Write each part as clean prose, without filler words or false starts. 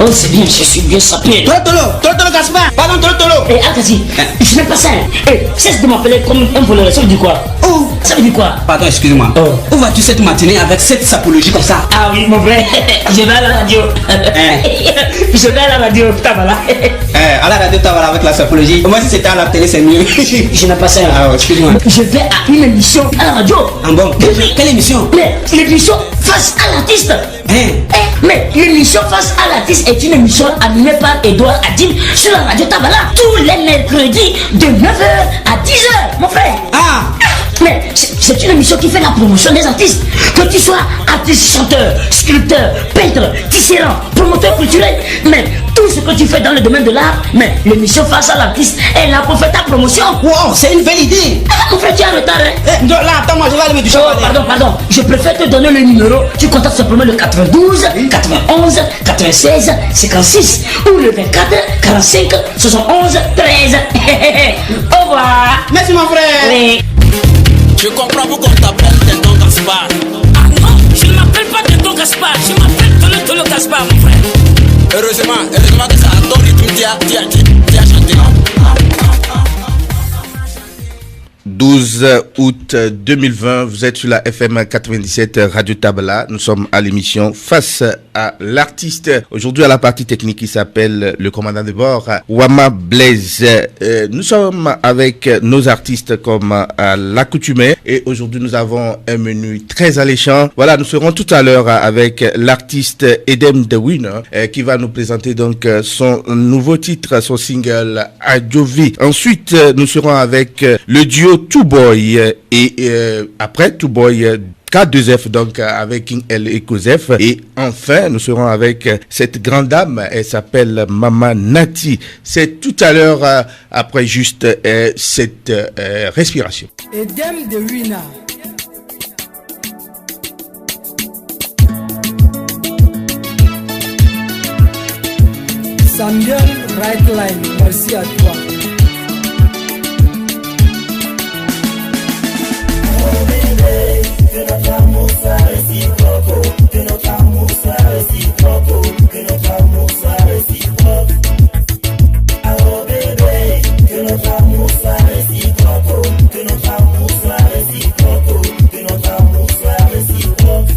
Oh, c'est bien, je suis bien sapé. Tolo, Gaspard. Pardon, Tolo. Eh, Akazi, je n'aime pas ça. Eh, cesse de m'appeler comme un voleur. Ça veut dire quoi? Oh. Ça veut dire quoi? Pardon, excuse-moi. Oh. Où vas-tu cette matinée avec cette sapologie comme ça? Ah oui, mon frère. Je vais à la radio. Je vais à la radio, Tabala. À la radio, Tabala avec la sapologie. Moi, si c'était à la télé, c'est mieux. Je n'aime pas ça. Ah, excuse-moi. Je vais à une émission à la radio. Ah bon? Quelle émission? Mais l'émission Face à l'artiste. Mais l'émission Face à l'artiste est une émission animée par Edouard Adil sur la radio Tabala tous les mercredis de 9h à 10h, mon frère. Ah. Mais c'est une émission qui fait la promotion des artistes. Que tu sois artiste, chanteur, sculpteur, peintre, tisserand, promoteur culturel, mais tout ce que tu fais dans le domaine de l'art, mais l'émission Face à l'artiste est là pour faire ta promotion. Wow, c'est une belle idée. Mon frère, tu es en retard, hein? Là, attends, moi je vais aller me toucher. Oh, pardon. Je préfère te donner le numéro. Tu contactes simplement le 92, 91, 96, 56 ou le 24, 45, 71, 13. Au revoir. Merci, mon frère. Oui. Je comprends pourquoi on t'appelle Tonton Gaspard. Ah non, je ne m'appelle pas Tonton Gaspard, je m'appelle Tolo Gaspard, mon frère. Heureusement que ça a ton rythme, tu as chanté. 12 août 2020, vous êtes sur la FM 97 Radio Tabala. Nous sommes à l'émission Face à l'artiste. Aujourd'hui, à la partie technique qui s'appelle le commandant de bord, Wama Blaise. Nous sommes avec nos artistes comme à l'accoutumée. Et aujourd'hui, nous avons un menu très alléchant. Voilà, nous serons tout à l'heure avec l'artiste Edem The Winner qui va nous présenter donc son nouveau titre, son single Adjovi. Ensuite, nous serons avec le duo Two Boy et après Two Boy K2F donc avec King L et Kozef, et enfin nous serons avec cette grande dame, elle s'appelle Mama Nati. C'est tout à l'heure après juste cette respiration. Edem The Winner. Samuel Right Line, merci à toi. Que notre amour soit réciproque, que notre amour soit réciproque, que notre amour soit réciproque. Oh bébé, que notre amour soit réciproque, que notre amour soit réciproque, que notre amour soit réciproque.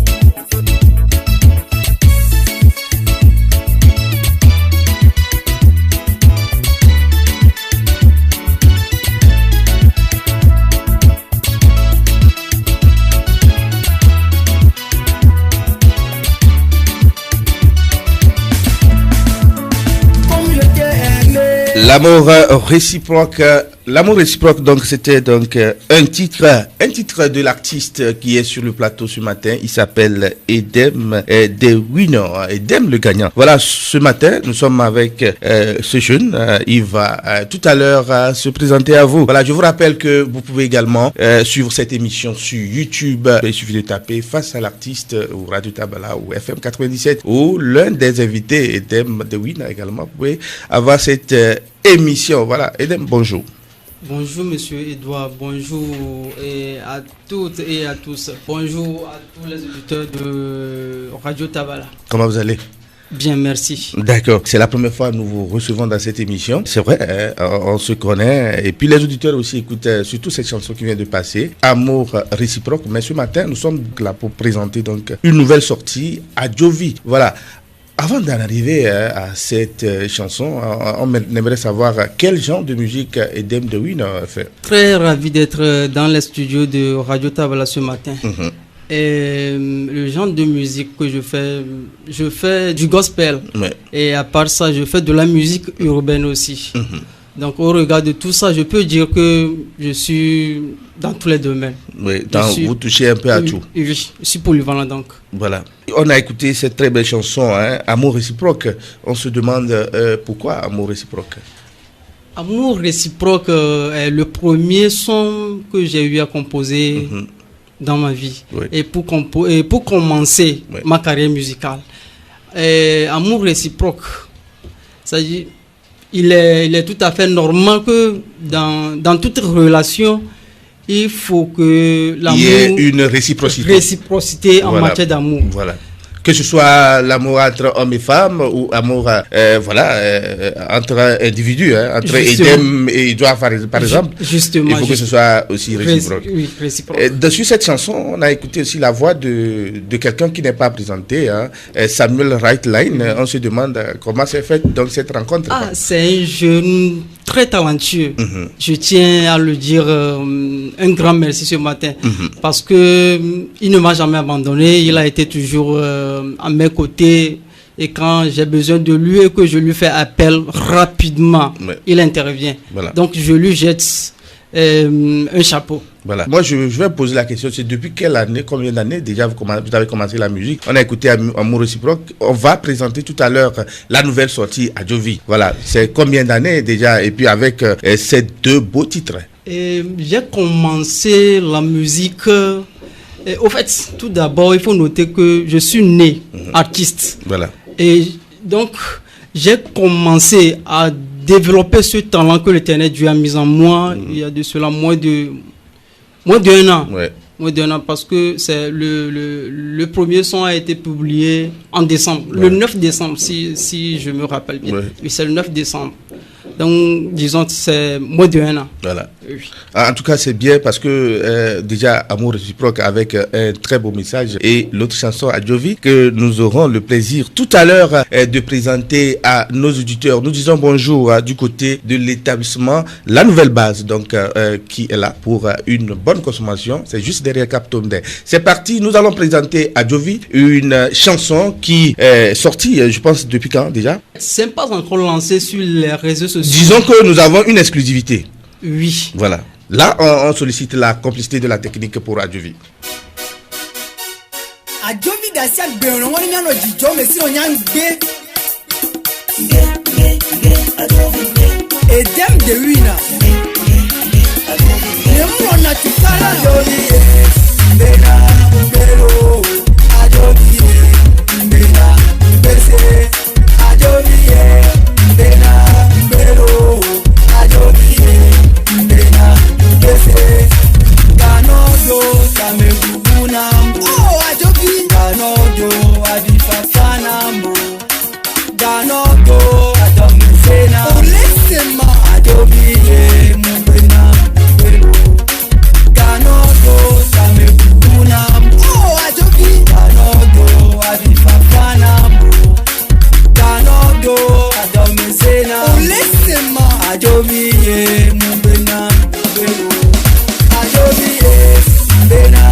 L'amour réciproque, donc c'était donc un titre de l'artiste qui est sur le plateau ce matin. Il s'appelle Edem The Winner, Edem le gagnant. Voilà, ce matin nous sommes avec ce jeune. Il va tout à l'heure se présenter à vous. Voilà, je vous rappelle que vous pouvez également suivre cette émission sur YouTube. Il suffit de taper Face à l'artiste ou Radio Tabala ou FM 97 ou l'un des invités, Edem The Winner également. Vous pouvez avoir cette émission. Voilà, Edem, bonjour. Bonjour Monsieur Edouard, bonjour à toutes et à tous. Bonjour à tous les auditeurs de Radio Tabala. Comment vous allez? Bien, merci. D'accord, c'est la première fois que nous vous recevons dans cette émission. C'est vrai, on se connaît. Et puis les auditeurs aussi écoutent surtout cette chanson qui vient de passer, Amour réciproque. Mais ce matin, nous sommes là pour présenter donc une nouvelle sortie, Adjovi. Voilà. Avant d'en arriver à cette chanson, on aimerait savoir quel genre de musique Edem The Winner fait. Très ravi d'être dans les studios de Radio Tabala ce matin. Et le genre de musique que je fais du gospel. Ouais. Et à part ça, je fais de la musique urbaine aussi. Donc au regard de tout ça, je peux dire que je suis dans tous les domaines. Oui, vous touchez un peu à tout. Oui, je suis polyvalent donc. Voilà. On a écouté cette très belle chanson, Amour réciproque. On se demande pourquoi Amour réciproque. Amour réciproque est le premier son que j'ai eu à composer dans ma vie. Oui. Et pour commencer ma carrière musicale. Amour réciproque, ça dit, il est tout à fait normal que dans toute relation, il faut que l'amour... Il y ait une réciprocité. Réciprocité en matière d'amour. Voilà. Que ce soit l'amour entre hommes et femmes ou amour entre individus, entre Edem et Edouard par exemple. Justement. Il faut que ce soit aussi réciproque. Oui, réciproque. Dessus cette chanson, on a écouté aussi la voix de quelqu'un qui n'est pas présenté, Samuel Rightline. On se demande comment s'est faite donc cette rencontre. C'est un jeune très talentueux. Je tiens à le dire un grand merci ce matin parce que il ne m'a jamais abandonné. Il a été toujours à mes côtés. Et quand j'ai besoin de lui et que je lui fais appel rapidement, il intervient. Voilà. Donc je lui jette un chapeau. Voilà. Moi, je vais poser la question, c'est depuis quelle année, combien d'années déjà vous avez commencé la musique? On a écouté Amour réciproque. On va présenter tout à l'heure la nouvelle sortie Adjovi. Voilà, c'est combien d'années déjà? Et puis avec ces deux beaux titres. J'ai commencé la musique. Au fait, tout d'abord, il faut noter que je suis né artiste. Voilà. Et donc, j'ai commencé à développer ce talent que l'Éternel Dieu a mis en moi il y a de cela moins d'un an. Ouais. Moins d'un an, parce que c'est le premier son a été publié en décembre, le 9 décembre, si je me rappelle bien. Ouais. Oui, c'est le 9 décembre. Donc, disons que c'est moins d'un an. Voilà. Oui. En tout cas, c'est bien parce que déjà, Amour réciproque avec un très beau message et l'autre chanson Adjovi que nous aurons le plaisir tout à l'heure de présenter à nos auditeurs. Nous disons bonjour du côté de l'établissement La Nouvelle Base, donc qui est là pour une bonne consommation. C'est juste derrière Cap Tomde. C'est parti, nous allons présenter Adjovi, une chanson qui est sortie, je pense, depuis quand déjà? C'est pas encore lancé sur les réseaux sociaux. Disons que nous avons une exclusivité. Oui. Voilà. Là, on sollicite la complicité de la technique pour Adjovi. Adjovi dasia gbẹ̀rún wọn ní àná jíjọ́ mẹ́sì ọ̀yà ń gbé. Edem de wina. Ní mú ọ̀nà tí sára. Adjovi mbena mbero. Adjovi mbena mbese. Adjovi mbena mbero. Adjovi mbena mbese. Ganodo kamekubuna mbo. Oh, Adjovi. Ganodo adifafana mbo. Ganodo adomizena. Olesema. Adjovi mbena mbero. Ganodo kamekubuna mbo. Oh, Adjovi. Ganodo adifafana mbo. Ganodo adomizena. Olesema. Adjovi mbena mbero. Adjovi mbena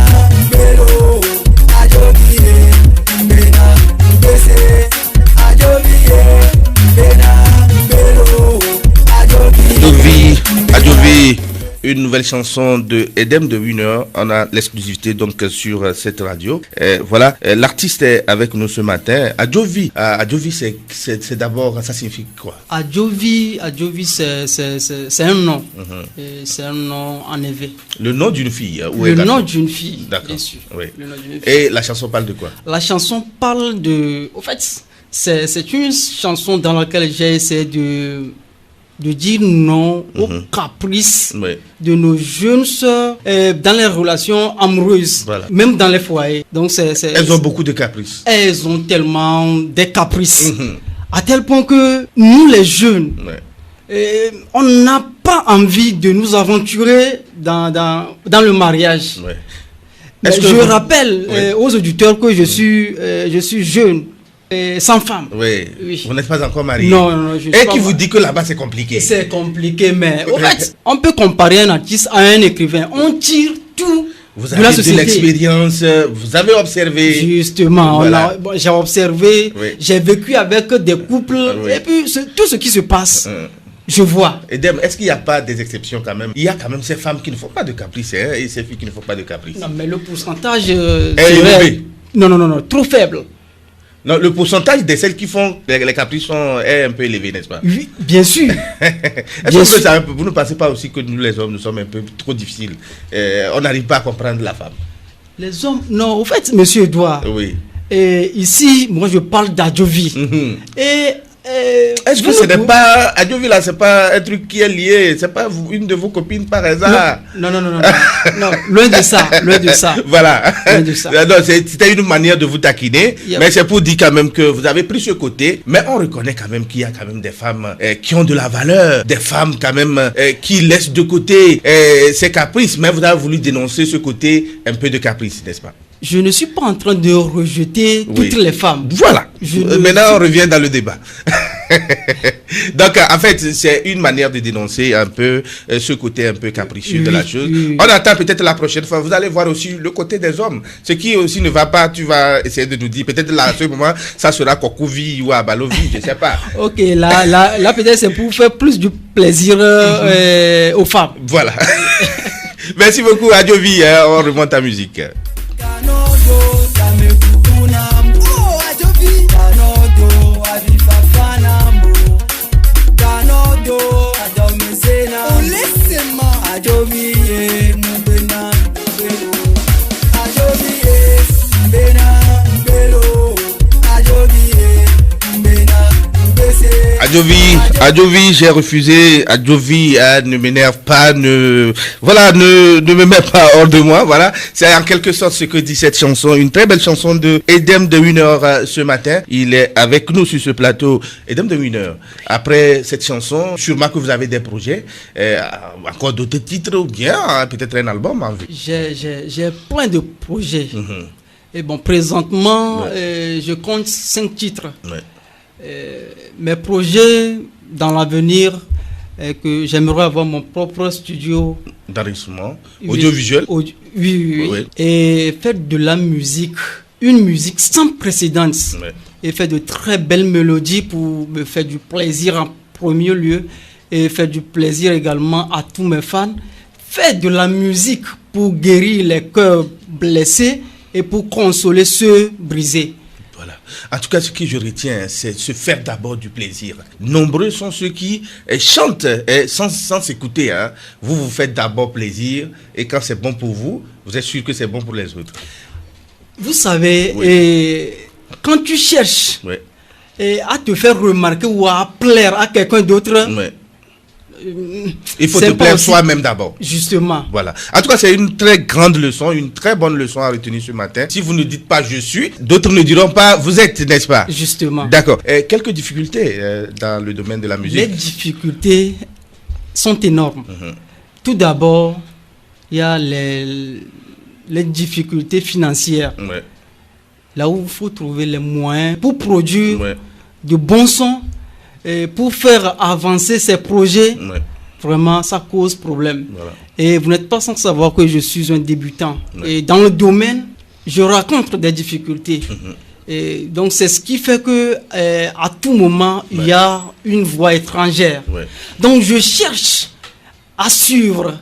mbero. Adjovi mbena mbese. Adjovi mbena mbero. Adjovi, une nouvelle chanson de Edem de Winner. On a l'exclusivité donc sur cette radio. Voilà, l'artiste est avec nous ce matin. Adjovi, c'est d'abord, ça signifie quoi? Adjovi, c'est un nom. C'est un nom en effet. Le nom d'une fille Le nom d'une fille, d'accord. bien sûr. Oui. Le nom d'une fille. Et la chanson parle de quoi? La chanson parle de... Au fait, c'est une chanson dans laquelle j'ai essayé de dire non aux caprices de nos jeunes sœurs dans les relations amoureuses, même dans les foyers. Donc elles ont beaucoup de caprices. Elles ont tellement des caprices, à tel point que nous les jeunes, on n'a pas envie de nous aventurer dans le mariage. Mais je rappelle aux auditeurs que je suis jeune. Sans femme. Oui. Vous n'êtes pas encore marié. Non, et qui vous dit que là-bas c'est compliqué? C'est compliqué, mais en fait, on peut comparer un artiste à un écrivain. On tire tout de la société. Vous avez de l'expérience, vous avez observé. Justement, voilà. J'ai observé, j'ai vécu avec des couples, et puis tout ce qui se passe. Je vois. Edem, est-ce qu'il n'y a pas des exceptions quand même? Il y a quand même ces femmes qui ne font pas de caprices et ces filles qui ne font pas de caprices. Non, mais le pourcentage est élevé. Non, trop faible. Non, le pourcentage de celles qui font les caprices est un peu élevé, n'est-ce pas? Oui, bien sûr. Est-ce que vous ne pensez pas aussi que nous les hommes, nous sommes un peu trop difficiles? On n'arrive pas à comprendre la femme. Les hommes, non, au fait, monsieur Edouard. Oui. Et ici, moi je parle d'Adjovi. Et Est-ce que ce n'est pas Adjovi là, c'est pas un truc qui est lié, c'est pas une de vos copines par hasard? Non, loin de ça, Voilà. Loin de ça. Non, c'était une manière de vous taquiner, mais c'est pour dire quand même que vous avez pris ce côté, mais on reconnaît quand même qu'il y a quand même des femmes qui ont de la valeur, des femmes quand même qui laissent de côté ces caprices, mais vous avez voulu dénoncer ce côté un peu de caprice, n'est-ce pas? Je ne suis pas en train de rejeter toutes les femmes. Voilà. Maintenant, on revient dans le débat. Donc, en fait, c'est une manière de dénoncer un peu ce côté un peu capricieux de la chose. On attend peut-être la prochaine fois. Vous allez voir aussi le côté des hommes. Ce qui aussi ne va pas, tu vas essayer de nous dire. Peut-être là, à ce moment, ça sera Kokouvi ou Abalovi, je ne sais pas. Ok, là peut-être c'est pour faire plus du plaisir aux femmes. Voilà. Merci beaucoup, Adjovi. On remonte à musique. Adjovi, j'ai refusé. Adjovi ne m'énerve pas, ne me met pas hors de moi. Voilà, c'est en quelque sorte ce que dit cette chanson, une très belle chanson de Edem de Winner ce matin. Il est avec nous sur ce plateau. Edem de Winner. Après cette chanson, sûrement que vous avez des projets, encore d'autres titres ou bien peut-être un album en vue. J'ai plein de projets. Et bon, présentement, je compte 5 titres. Mes projets dans l'avenir, que j'aimerais avoir mon propre studio d'enregistrement audiovisuel. Oui. Et faire de la musique, une musique sans précédent, et faire de très belles mélodies pour me faire du plaisir en premier lieu, et faire du plaisir également à tous mes fans. Faire de la musique pour guérir les cœurs blessés et pour consoler ceux brisés. Voilà. En tout cas, ce que je retiens, c'est se faire d'abord du plaisir. Nombreux sont ceux qui chantent sans s'écouter. Vous vous faites d'abord plaisir et quand c'est bon pour vous, vous êtes sûr que c'est bon pour les autres. Vous savez, quand tu cherches à te faire remarquer ou à plaire à quelqu'un d'autre, il faut te plaire soi-même d'abord. Justement. Voilà. En tout cas, c'est une très grande leçon, une très bonne leçon à retenir ce matin. Si vous ne dites pas je suis, d'autres ne diront pas vous êtes, n'est-ce pas? Justement. D'accord. Quelques difficultés dans le domaine de la musique. Les difficultés sont énormes. Tout d'abord, il y a les difficultés financières. Là où il faut trouver les moyens pour produire de bons sons. Et pour faire avancer ces projets, vraiment, ça cause problème. Et vous n'êtes pas sans savoir que je suis un débutant. Et dans le domaine, je rencontre des difficultés. Et donc, c'est ce qui fait que à tout moment, il y a une voix étrangère. Donc, je cherche à suivre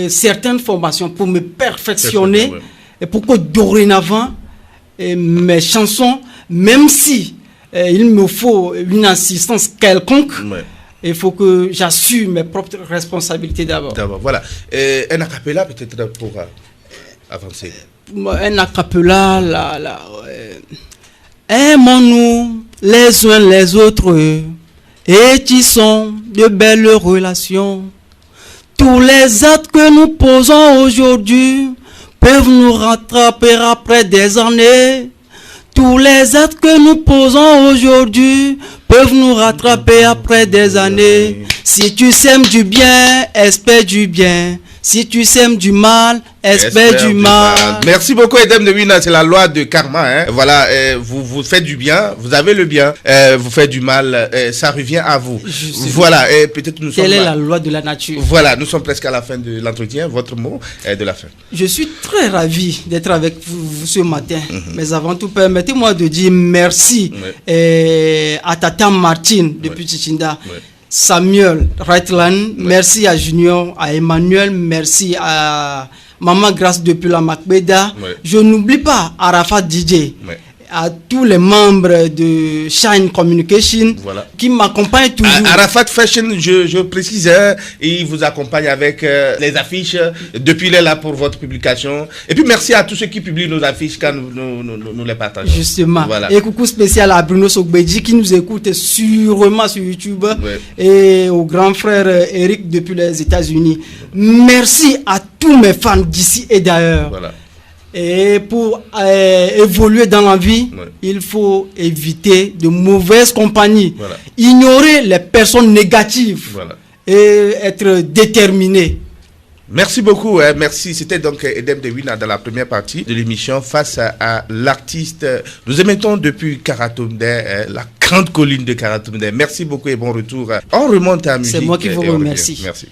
certaines formations pour me perfectionner et pour que dorénavant, mes chansons, même si il me faut une assistance quelconque, il faut que j'assume mes propres responsabilités d'abord. Voilà. Un acapella peut-être pour avancer. Un acapella, aimons-nous les uns les autres et tissons de belles relations. Tous les actes que nous posons aujourd'hui peuvent nous rattraper après des années. Tous les actes que nous posons aujourd'hui peuvent nous rattraper après des années. Si tu sèmes du bien, espère du bien. Si tu sèmes du mal, espère du mal. Merci beaucoup, Edem de Winner. C'est la loi de karma. Voilà, vous faites du bien, vous avez le bien. Vous faites du mal, ça revient à vous. Voilà, peut-être nous sommes. Quelle est la loi de la nature? Voilà, nous sommes presque à la fin de l'entretien. Votre mot de la fin. Je suis très ravi d'être avec vous ce matin. Mais avant tout, permettez-moi de dire merci à Tata Martine depuis Chichinda. Samuel Reitland, merci à Junior, à Emmanuel, merci à Maman Grâce depuis la Macbeda. Je n'oublie pas Arafat DJ, à tous les membres de Shine Communication qui m'accompagnent toujours. Arafat Fashion, je précise, il vous accompagne avec les affiches depuis là pour votre publication. Et puis merci à tous ceux qui publient nos affiches quand nous les partageons. Justement. Voilà. Et coucou spécial à Bruno Sogbedji qui nous écoute sûrement sur YouTube et au grand frère Eric depuis les États-Unis. Merci à tous mes fans d'ici et d'ailleurs. Voilà. Et pour évoluer dans la vie, il faut éviter de mauvaises compagnies, ignorer les personnes négatives et être déterminé. Merci beaucoup, merci. C'était donc Edem Dewina dans la première partie de l'émission face à l'artiste. Nous émettons depuis Karatumde, la grande colline de Karatumde. Merci beaucoup et bon retour. On remonte à la musique. C'est moi qui vous remercie. Merci.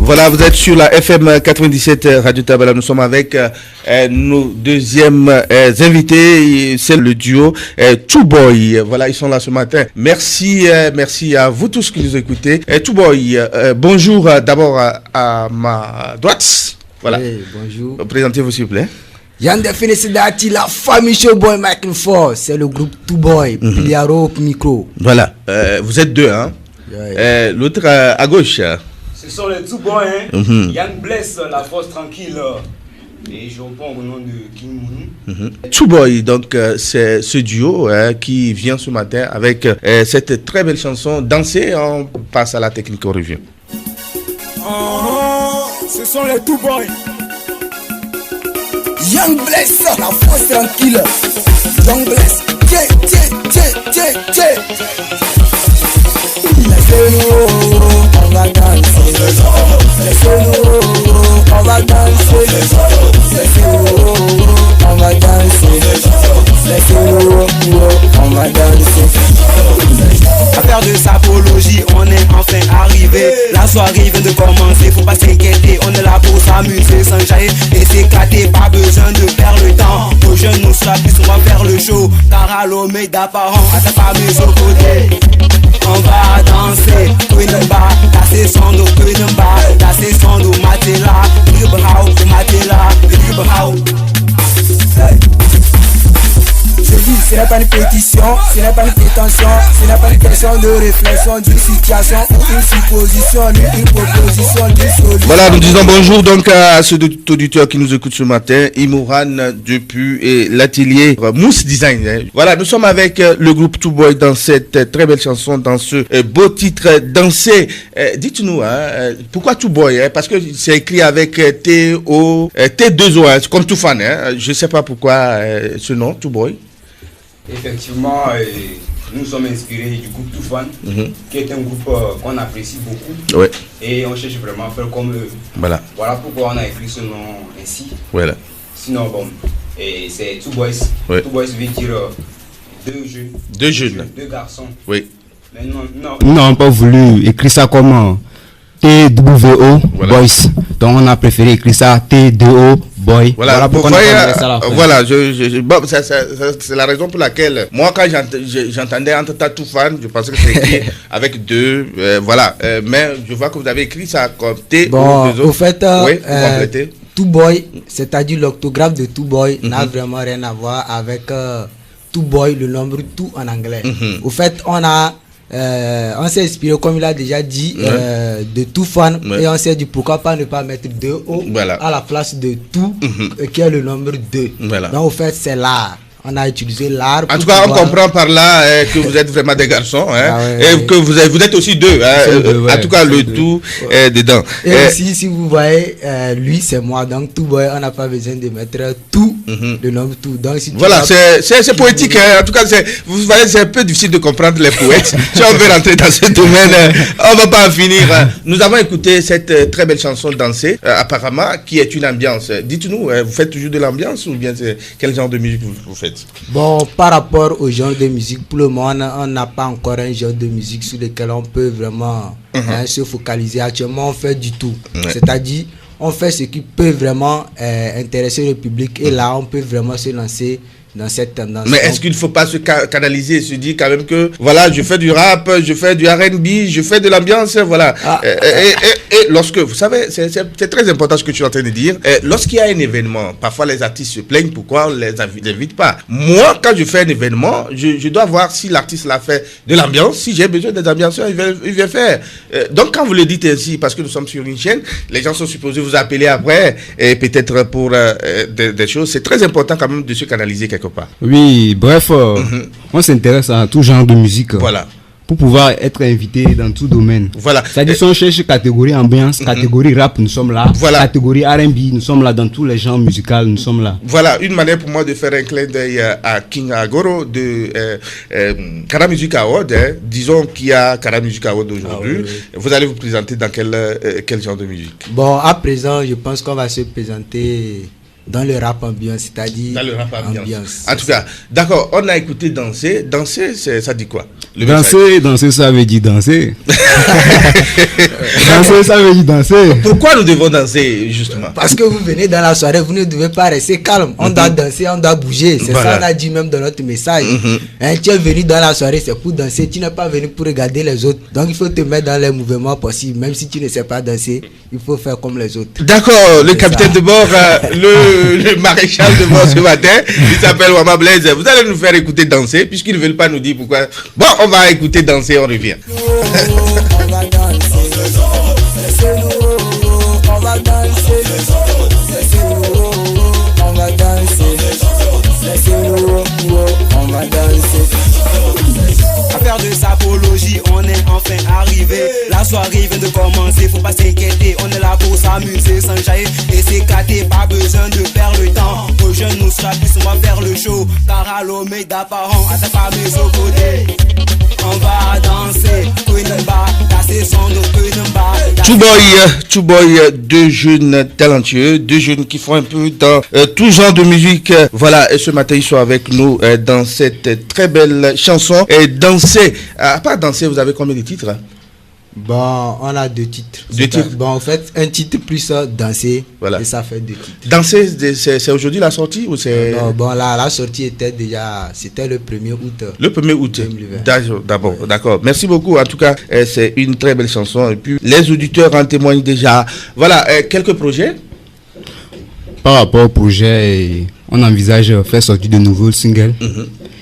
Voilà, vous êtes sur la FM 97 Radio Tabala. Nous sommes avec nos deuxièmes invités. C'est le duo Touboy. Voilà, ils sont là ce matin. Merci à vous tous qui nous écoutez. Touboy, bonjour d'abord à ma droite. Voilà. Hey, bonjour. Présentez-vous s'il vous plaît. Yann Finicidati, la famille Showboy Michael Force, c'est le groupe Touboy, Pliaro Micro. Voilà, vous êtes deux, hein. L'autre à gauche. Ce sont les Touboy, hein. Yann Bless, la force tranquille. Et je réponds au nom de King Moon. Touboy, donc c'est ce duo qui vient ce matin avec cette très belle chanson. Danser, on passe à la technique review. Ce sont les Touboy. Young Bless, la force tranquille. Young Bless, laissez-nous, on va danser. Laissez-nous, on va danser. Laissez-nous, on va danser. Laissez-nous, on va danser. Affaire de sapologie, on est enfin arrivé. La soirée vient de commencer, faut pas s'inquiéter. On est là pour s'amuser, s'enjailler et s'éclater. Pas besoin de perdre le temps. Nos jeunes nous soient plus, on va faire le show. Car à l'homme d'apparent, à ta famille au côté. On va danser, Queenumba, danser son dos, Queenumba, danser son dos, Matela, Ribahau, Matela, Ribahau. Je dis, ce n'est pas une pétition, ce n'est pas une prétention, ce n'est pas une question de réflexion d'une situation ou une supposition, ni une proposition, d'une solution. Voilà, nous disons bonjour donc à ceux auditeurs qui nous écoutent ce matin. Imouran depuis l'atelier Mousse Design. Hein. Voilà, nous sommes avec le groupe Two Boy dans cette très belle chanson, dans ce beau titre Danser. Dites-nous, pourquoi Two Boy, parce que c'est écrit avec T-2-O, c'est comme Two Fan. Je ne sais pas pourquoi ce nom, Two Boy. Effectivement, nous sommes inspirés du groupe Two Fan, qui est un groupe qu'on apprécie beaucoup. Ouais. Et on cherche vraiment à faire comme eux. Voilà. Voilà pourquoi on a écrit ce nom ainsi. Voilà. Sinon, bon, et c'est Two Boys. Ouais. Two Boys veut dire deux jeunes. Deux garçons. Oui. Mais non. Nous n'avons pas voulu écrire ça comme TWO Boys. Donc on a préféré écrire ça T2O Boy. Voilà, pourquoi on a fait ça. Voilà, bon, c'est la raison pour laquelle moi quand j'entendais entre Two Fan, je pensais que c'était écrit avec deux, voilà. Mais je vois que vous avez écrit ça comme T. Bon, au fait, oui, compléter. Two Boy, c'est-à-dire l'orthographe de Two Boy n'a vraiment rien à voir avec Two Boy, le nombre Two en anglais. Au fait, on s'est inspiré, comme il a déjà dit, de Two Fan, et on s'est dit pourquoi pas ne pas mettre 2 O à la place de Two, qui est le nombre 2. Voilà. Donc, au fait, c'est l'art. On a utilisé l'art. En tout cas, on comprend par là que vous êtes vraiment des garçons, et que vous êtes aussi deux. En tout cas, le tout est dedans. Et aussi, si vous voyez, lui, c'est moi. Donc, Two Boy, on n'a pas besoin de mettre tout, le nombre tout. Donc, si voilà, c'est poétique. En tout cas, vous voyez, c'est un peu difficile de comprendre les poètes. Si on veut rentrer dans ce domaine, on ne va pas en finir. Nous avons écouté cette très belle chanson Danser, apparemment, qui est une ambiance. Dites-nous, vous faites toujours de l'ambiance ou bien quel genre de musique vous faites? Bon, par rapport au genre de musique, pour le moment, on n'a pas encore un genre de musique sur lequel on peut vraiment se focaliser. Actuellement, on fait du tout. C'est-à-dire, on fait ce qui peut vraiment intéresser le public. Et là, on peut vraiment se lancer dans cette tendance. Mais est-ce qu'il ne faut pas se canaliser et se dire quand même que voilà, je fais du rap, je fais du R&B, je fais de l'ambiance, voilà. Et lorsque, vous savez, c'est très important ce que tu es en train de dire. Lorsqu'il y a un événement, parfois les artistes se plaignent pourquoi on les invite pas. Moi, quand je fais un événement, je dois voir si l'artiste l'a fait de l'ambiance. Si j'ai besoin des ambianceurs, il vient faire. Donc quand vous le dites ainsi, parce que nous sommes sur une chaîne, les gens sont supposés vous appeler après, et peut-être pour des choses. C'est très important quand même de se canaliser quelque part. Oui, bref, on s'intéresse à tout genre de musique. Voilà. Pour pouvoir être invité dans tout domaine. Voilà. C'est-à-dire si on cherche catégorie ambiance, catégorie rap, nous sommes là. Voilà. Catégorie R&B, nous sommes là. Dans tous les genres musicaux, nous sommes là. Voilà, une manière pour moi de faire un clin d'œil à King Agoro de Kara Music Award. Disons qu'il y a Kara Music Award aujourd'hui. Vous allez vous présenter dans quel genre de musique? Bon, à présent, je pense qu'on va se présenter dans le rap ambiance, c'est-à-dire dans le rap ambiance. En tout cas, d'accord, on a écouté Danser. Danser, ça dit quoi? Danser, ça veut dire danser. Danser, ça veut dire danser. Pourquoi nous devons danser, justement? Parce que vous venez dans la soirée, vous ne devez pas rester calme. On doit danser, on doit bouger. C'est ça qu'on a dit même dans notre message. Tu es venu dans la soirée, c'est pour danser. Tu n'es pas venu pour regarder les autres. Donc il faut te mettre dans les mouvements possibles. Même si tu ne sais pas danser, il faut faire comme les autres. D'accord, le capitaine de bord, le maréchal de bord ce matin, il s'appelle Wama Blaise. Vous allez nous faire écouter danser, puisqu'ils ne veulent pas nous dire pourquoi. Bon, on va écouter danser, on revient. On va danser, c'est nous, on va danser, c'est nous, on va danser, c'est nous, on va danser. Affaire de sapologie, on est enfin arrivé. La soirée vient de commencer, faut pas s'inquiéter. On est là pour s'amuser, s'enjailler et s'éclater. Pas besoin de perdre le temps. Aux jeunes, nous sera plus, on va faire le show. Car à l'homme d'apparent, à ta femme et au côté. On va danser, Two Boy, deux jeunes talentueux, deux jeunes qui font un peu dans tout genre de musique. Voilà, et ce matin ils sont avec nous dans cette très belle chanson. Et danser, à part danser, vous avez combien de titres? Bon, on a 2 titres. 2 titres. Bon, en fait, un titre plus danser, voilà. Et ça fait 2 titres. Danser, c'est aujourd'hui la sortie ou c'est... Non, bon, la sortie était déjà, c'était le 1er août. Le 1er août. 2020. D'accord. Merci beaucoup. En tout cas, c'est une très belle chanson. Et puis, les auditeurs en témoignent déjà. Voilà, quelques projets. Par rapport au projet, on envisage faire sortir de nouveaux singles.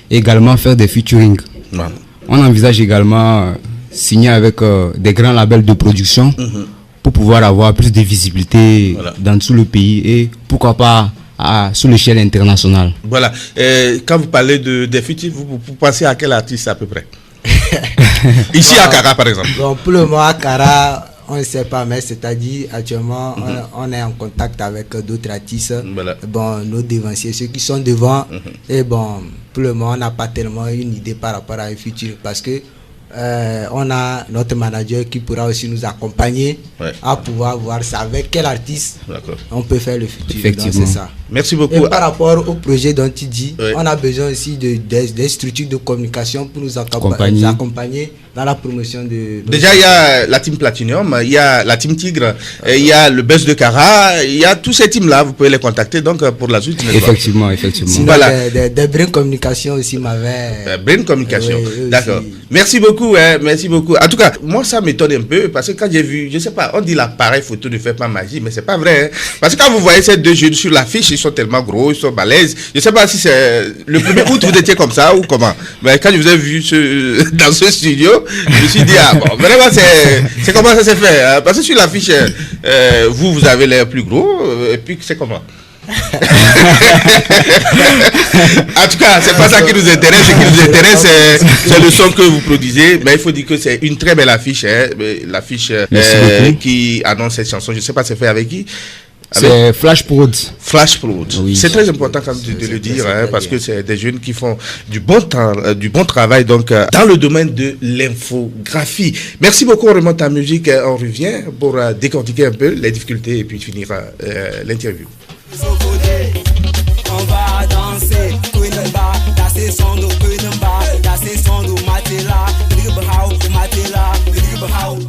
Également faire des featuring. Voilà. On envisage également signer avec des grands labels de production pour pouvoir avoir plus de visibilité dans tout le pays et pourquoi pas sur l'échelle internationale. Voilà. Quand vous parlez des futurs, vous pensez à quel artiste à peu près? Ici à Kara par exemple. Bon, pour le moment à Kara, on ne sait pas, mais c'est-à-dire actuellement on est en contact avec d'autres artistes. Bon, nos devanciers, ceux qui sont devant. Et bon, pour le moment on n'a pas tellement une idée par rapport à un futur parce que on a notre manager qui pourra aussi nous accompagner à pouvoir voir ça avec quel artiste on peut faire le futur. Effectivement. C'est ça. Merci beaucoup. Et par rapport au projet dont tu dis, on a besoin aussi des structures de communication pour nous accompagner dans la promotion de... Déjà, il y a la team Platinum, il y a la team Tigre, il y a le Buzz de Kara, il y a tous ces teams-là, vous pouvez les contacter donc pour la suite. Effectivement. Sinon, voilà. Des Brain Communication aussi m'avaient... Brain Communication, d'accord. Merci beaucoup, merci beaucoup. En tout cas, moi ça m'étonne un peu parce que quand j'ai vu, je sais pas, on dit l'appareil photo ne fait pas magie, mais c'est pas vrai. Parce que quand vous voyez ces deux jeunes sur l'affiche, ils sont tellement gros, ils sont balèzes. Je sais pas si c'est le 1er août vous étiez comme ça ou comment. Mais quand je vous ai vu dans ce studio, je me suis dit, ah bon, vraiment c'est comment ça s'est fait. Hein? Parce que sur l'affiche, vous avez l'air plus gros, et puis c'est comment. En tout cas, c'est pas ça qui nous intéresse. Ce qui nous intéresse, c'est le son que vous produisez. Mais il faut dire que c'est une très belle affiche, hein, l'affiche qui annonce cette chanson. Je sais pas, c'est fait avec qui? C'est Flash Prod. Flash Prod. Oui, c'est très important quand même de le dire, hein, parce que c'est des jeunes qui font du bon travail donc dans le domaine de l'infographie. Merci beaucoup. On remonte à la musique, on revient pour décortiquer un peu les difficultés et puis finir l'interview. On va danser, Queenba, danser son do Queenba, danser son do Matela, Ribhau, Matela, Ribhau.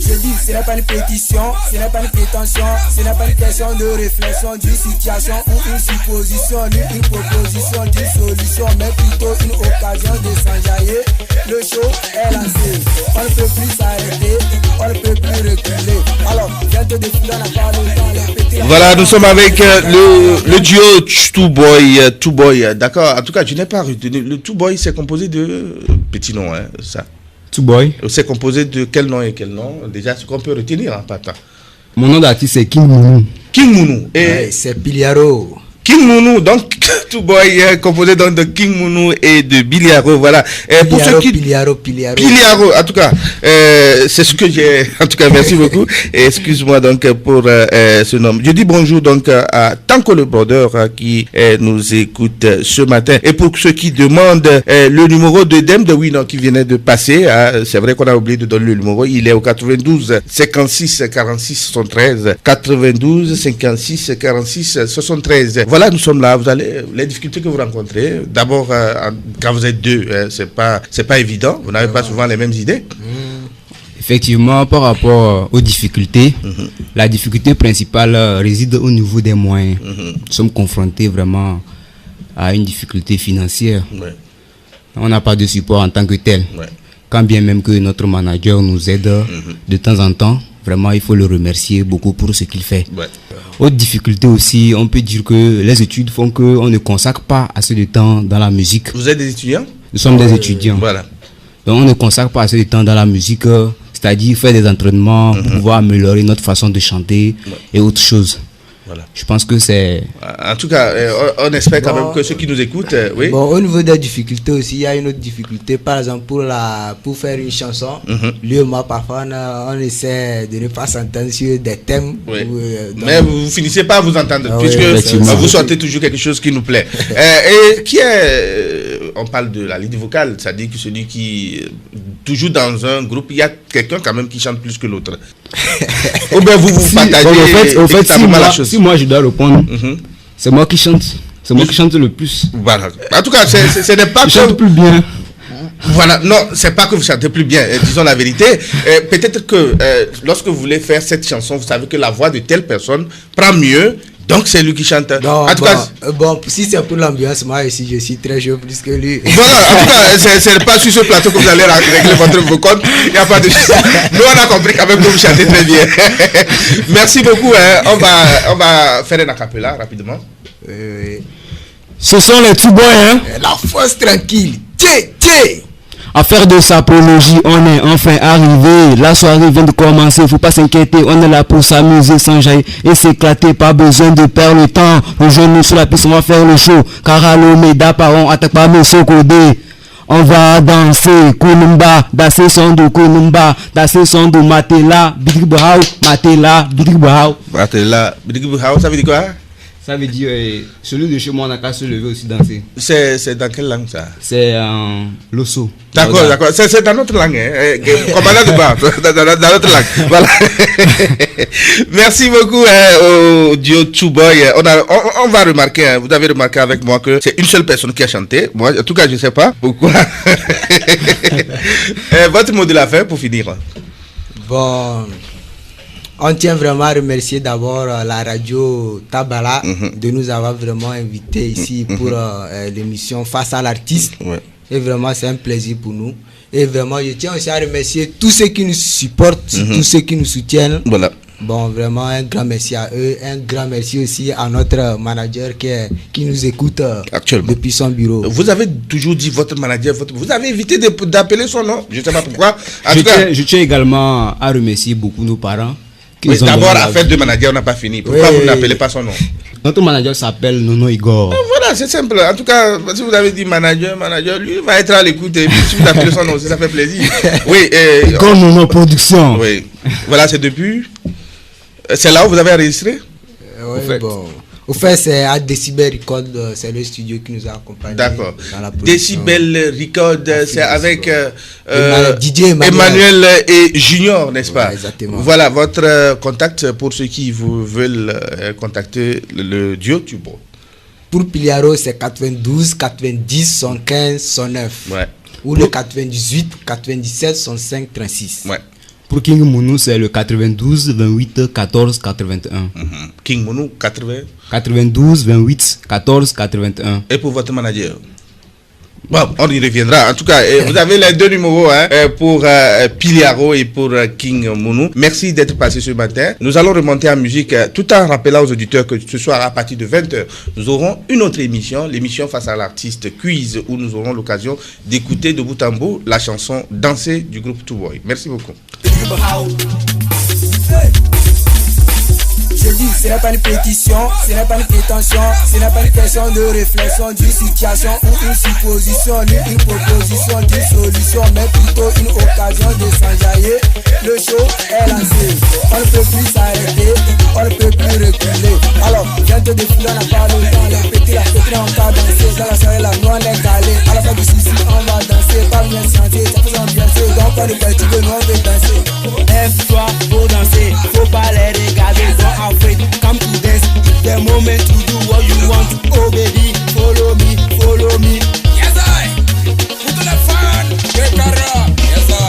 Je dis, ce n'est pas une pétition, ce n'est pas une prétention, ce n'est pas une question de réflexion d'une situation ou une supposition, ni une proposition d'une solution, mais plutôt une occasion de s'enjailler. Le show est lancé, on ne peut plus s'arrêter, on ne peut plus reculer. Alors, viens te défouler, on n'a pas le temps, les petits. Voilà, nous sommes avec le duo Two Boy, d'accord. En tout cas, je n'ai pas retenu. Le Two Boy, c'est composé de petits noms, hein, ça. Two Boy. C'est composé de quel nom et quel nom? Déjà, ce qu'on peut retenir, hein, Pata. Mon nom d'artiste c'est King Mounou. King Mounou. Et c'est Biliaro. King Mounou, donc Two Boy composé donc de King Mounou et de Biliaro, voilà. Et pour ceux qui Biliaro, en tout cas, c'est ce que j'ai. En tout cas, merci beaucoup. Et excuse-moi donc pour ce nom. Je dis bonjour donc à Tanko le Brodeur qui nous écoute ce matin. Et pour ceux qui demandent le numéro de Dem de Winner qui venait de passer, c'est vrai qu'on a oublié de donner le numéro. Il est au 92 56 46 73 92 56 46 73. Voilà, nous sommes là. Vous allez les difficultés que vous rencontrez. D'abord, quand vous êtes deux, c'est pas évident. Vous n'avez pas souvent les mêmes idées. Effectivement, par rapport aux difficultés, la difficulté principale réside au niveau des moyens. Nous sommes confrontés vraiment à une difficulté financière. On n'a pas de support en tant que tel. Quand bien même que notre manager nous aide de temps en temps, vraiment, il faut le remercier beaucoup pour ce qu'il fait. Autre difficulté aussi, on peut dire que les études font qu'on ne consacre pas assez de temps dans la musique. Vous êtes des étudiants? Nous sommes des étudiants. Voilà. Donc on ne consacre pas assez de temps dans la musique, c'est-à-dire faire des entraînements pour pouvoir améliorer notre façon de chanter et autres choses. Voilà. Je pense que c'est... En tout cas, on espère quand même que ceux qui nous écoutent... oui. Bon, au niveau des difficultés aussi, il y a une autre difficulté. Par exemple, pour faire une chanson, lui et moi, parfois, on essaie de ne pas s'entendre sur des thèmes. Mais vous finissez pas à vous entendre, puisque vous sortez toujours quelque chose qui nous plaît. Et qui est... on parle de la ligne vocale, c'est-à-dire que celui qui... toujours dans un groupe, il y a quelqu'un quand même qui chante plus que l'autre. Ou bien vous partagez au fait, si moi je dois répondre, c'est moi qui chante. C'est moi qui chante le plus. Voilà. En tout cas, ce n'est pas que... Je chante plus bien. Voilà, non, c'est pas que vous chantez plus bien, disons la vérité. Peut-être que lorsque vous voulez faire cette chanson, vous savez que la voix de telle personne prend mieux. Donc c'est lui qui chante. Non, en tout cas, si c'est pour l'ambiance, moi aussi je suis très jeune plus que lui. Voilà, en tout cas, c'est pas sur ce plateau que vous allez régler vos comptes. Il n'y a pas de... Nous on a compris quand même que vous chantez très bien. Merci beaucoup. On va faire un acapella rapidement. Ce sont les Two Boys, hein. La force tranquille. Tché. Affaire de sapologie, on est enfin arrivé. La soirée vient de commencer, faut pas s'inquiéter. On est là pour s'amuser, s'enjailler et s'éclater. Pas besoin de perdre le temps. Rejoins-nous sur la piste, on va faire le show. Caralo, Meda, Paron, attaque pas mes socodés. On va danser, Kunumba, danser son de Kunumba, danser son de Matela, Bidigbahao, Matela, Bidigbahao. Matela, Bidigbahao, ça veut dire quoi? Ça veut dire, celui de chez moi, on n'a qu'à se lever aussi danser. C'est dans quelle langue ça? C'est l'osso. D'accord. C'est dans notre langue, hein. Commandant de bar, dans notre langue. Voilà. Merci beaucoup au duo Two Boy. On va remarquer, hein, vous avez remarqué avec moi que c'est une seule personne qui a chanté. Moi, en tout cas, je ne sais pas pourquoi. Votre mot de la fin pour finir. Bon. On tient vraiment à remercier d'abord la radio Tabala de nous avoir vraiment invités ici pour l'émission Face à l'artiste. Ouais. Et vraiment, c'est un plaisir pour nous. Et vraiment, je tiens aussi à remercier tous ceux qui nous supportent, tous ceux qui nous soutiennent. Voilà. Bon, vraiment, un grand merci à eux. Un grand merci aussi à notre manager qui nous écoute actuellement depuis son bureau. Vous avez toujours dit votre manager, vous avez évité d'appeler son nom. Je ne sais pas pourquoi. Je tiens également à remercier beaucoup nos parents. Oui, d'abord, affaire de manager, on n'a pas fini. Pourquoi vous n'appelez pas son nom? Notre manager s'appelle Nono Igor. Voilà, c'est simple. En tout cas, si vous avez dit manager, lui va être à l'écoute. Et puis, si vous appelez son nom, ça fait plaisir. Oui. Igor Nono Production. Oui. Voilà, c'est depuis. C'est là où vous avez enregistré? Oui, bon. Au fait, c'est à Decibel Record, c'est le studio qui nous a accompagnés. D'accord. Decibel Record, c'est avec DJ Emmanuel et Junior, n'est-ce pas? Exactement. Voilà, votre contact pour ceux qui vous veulent contacter le duo Two Boy. Pour Piliaro, c'est 92 90 115 109. Ouais. Ou le 98 97 105 36. Ouais. Pour King Mounou, c'est le 92 28 14 81. King Mounou, 92 28 14 81. Et pour votre manager? Bon, on y reviendra. En tout cas, vous avez les deux numéros pour Piliaro et pour King Mounou. Merci d'être passé ce matin. Nous allons remonter en musique tout en rappelant aux auditeurs que ce soir à partir de 20h, nous aurons une autre émission, l'émission Face à l'artiste Quiz, où nous aurons l'occasion d'écouter de bout en bout la chanson Danser du groupe Two Boy. Merci beaucoup. Je dis, ce n'est pas une pétition, ce n'est pas une prétention, ce n'est pas une question de réflexion d'une situation ou une supposition, ni une proposition d'une solution, mais plutôt une occasion de s'enjailler. Le show est lancé, on ne peut plus s'arrêter, on ne peut plus reculer. Alors, viens te défouler, on n'a pas le temps, les petits, la petite, on va danser. Dans la soirée, la nuit, on est calé. À la fin du souci, on va danser, pas bien chanter, ça fait ambiancer. Donc, pas de fatigue, nous on veut danser. Lève-toi pour danser, faut pas les regarder, don't afraid, come to dance, the moment to do what you want. Oh baby, follow me. Yes I, put on the fan, get cara. Yes I.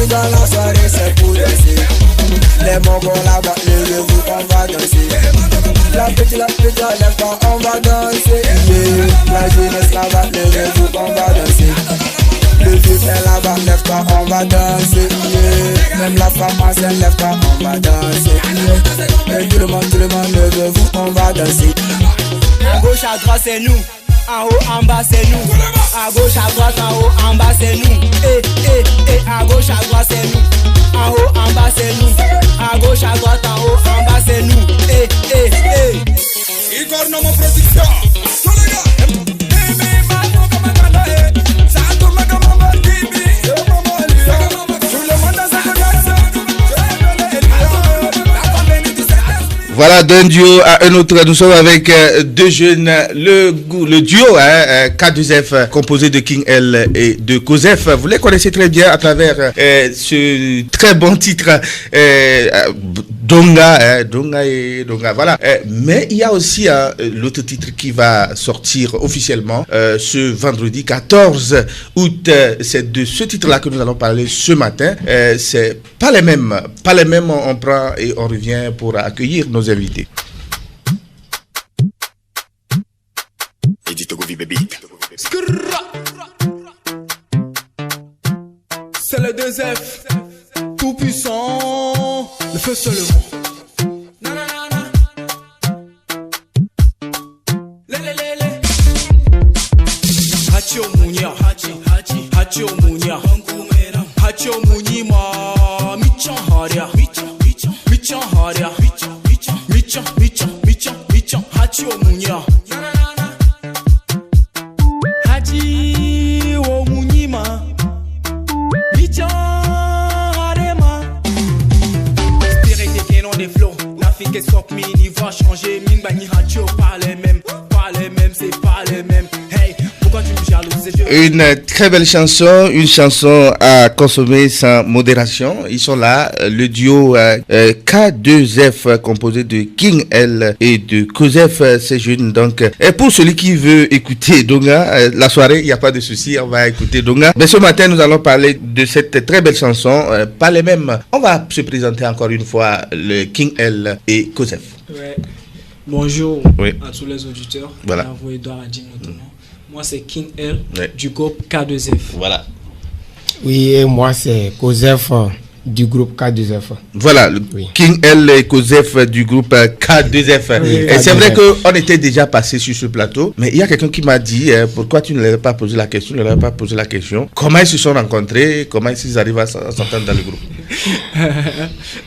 Dans la soirée c'est pour danser. Les mongos là-bas, levez-vous, on va danser. La petite, lève-toi, on va danser. La jeunesse là-bas, levez-vous, on va danser. Le vieux frère là-bas, lève-toi, on va danser. Même la femme enceinte, lève-toi, on va danser. Et tout le monde, levez-vous, on va danser. À gauche, à droite, c'est nous. En haut, en bas, c'est nous. À gauche, à droite, en haut, en bas, c'est nous. À gauche, à droite, c'est nous. En haut, en bas, c'est nous. À gauche, à droite, en haut, en bas, c'est nous. Igor Nomo Production. Voilà, d'un duo à un autre, nous sommes avec deux jeunes, le duo K2F, composé de King L et de Kozef. Vous les connaissez très bien à travers ce très bon titre Donga, Donga, voilà. Mais il y a aussi l'autre titre qui va sortir officiellement ce vendredi 14 août. C'est de ce titre-là que nous allons parler ce matin. C'est pas les mêmes, on prend et on revient pour accueillir nos invités. C'est le 2F, tout puissant. Le feu seulement. Hacho Munya, Hacho Munya, Hacho Munyima, Michan Haria, Michan Haria, Michan, Hacho Munya, Hachi O Munyima, Michan Harema. Spirit des canons des flots, l'Afrique est swap mini va changer, mine bani Hacho pas les mêmes, c'est pas les mêmes. Hey. Une très belle chanson, une chanson à consommer sans modération. Ils sont là, le duo K2F composé de King L et de Cosef, ces jeunes. Donc, et pour celui qui veut écouter Donga, la soirée, il n'y a pas de souci, on va écouter Donga. Mais ce matin, nous allons parler de cette très belle chanson, pas les mêmes. On va se présenter encore une fois le King L et Cosef. Ouais. Bonjour à tous les auditeurs. Voilà. À vous, Edouard Adim notamment. Moi, c'est King L du groupe K2F. Voilà. Oui, et moi, c'est Cosef du groupe K2F. Voilà, King L et Cosef du groupe K2F. Oui, et c'est vrai qu'on était déjà passé sur ce plateau, mais il y a quelqu'un qui m'a dit pourquoi tu ne leur as pas posé la question, comment ils se sont rencontrés, comment ils arrivent à s'entendre dans le groupe.